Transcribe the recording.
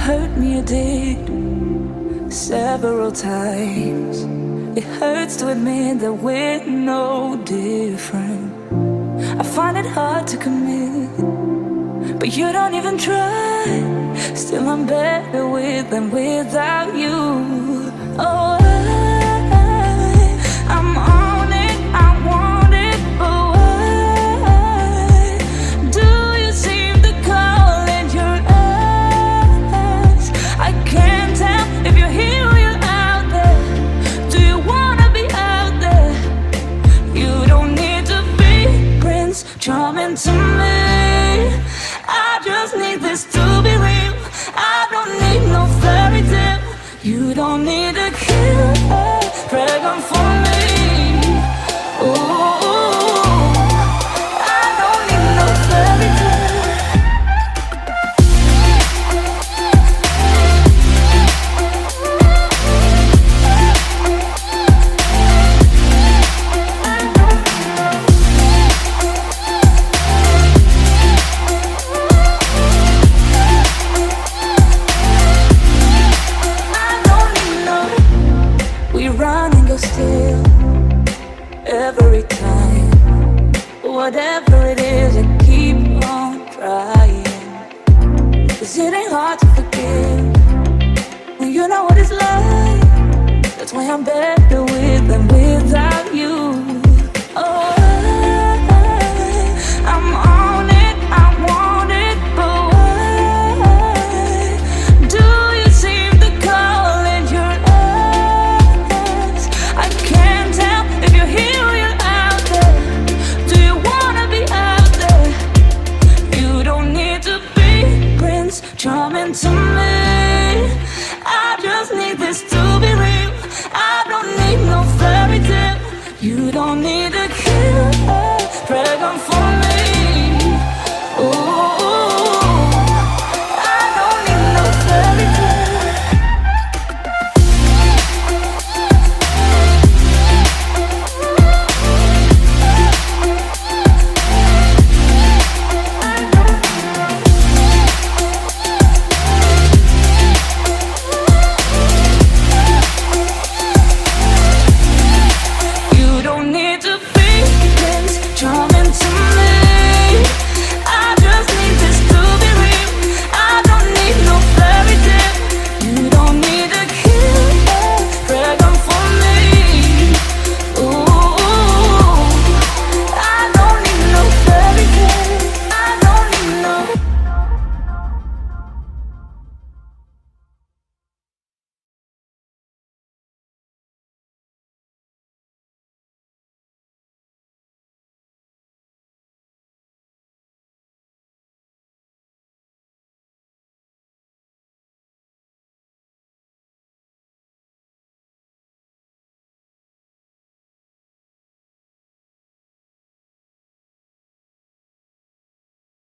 hurt me, you did, several times. It hurts to admit that we're no different. I find it hard to commit, but you don't even try. Still I'm better with than without you. Oh, I'm on it, I want it, but why do you seem to call in your eyes? I can't tell if you're here or you're out there. Do you wanna be out there? You don't need to be Prince Charming to me. I just need this to be real. I don't need no fairy tale. You don't need a killer pregnant for me. Ooh, I don't need no fairy tale. Run and go still every time. Whatever it is, I keep on trying. 'Cause it ain't hard to forgive when you know what it's like. That's why I'm better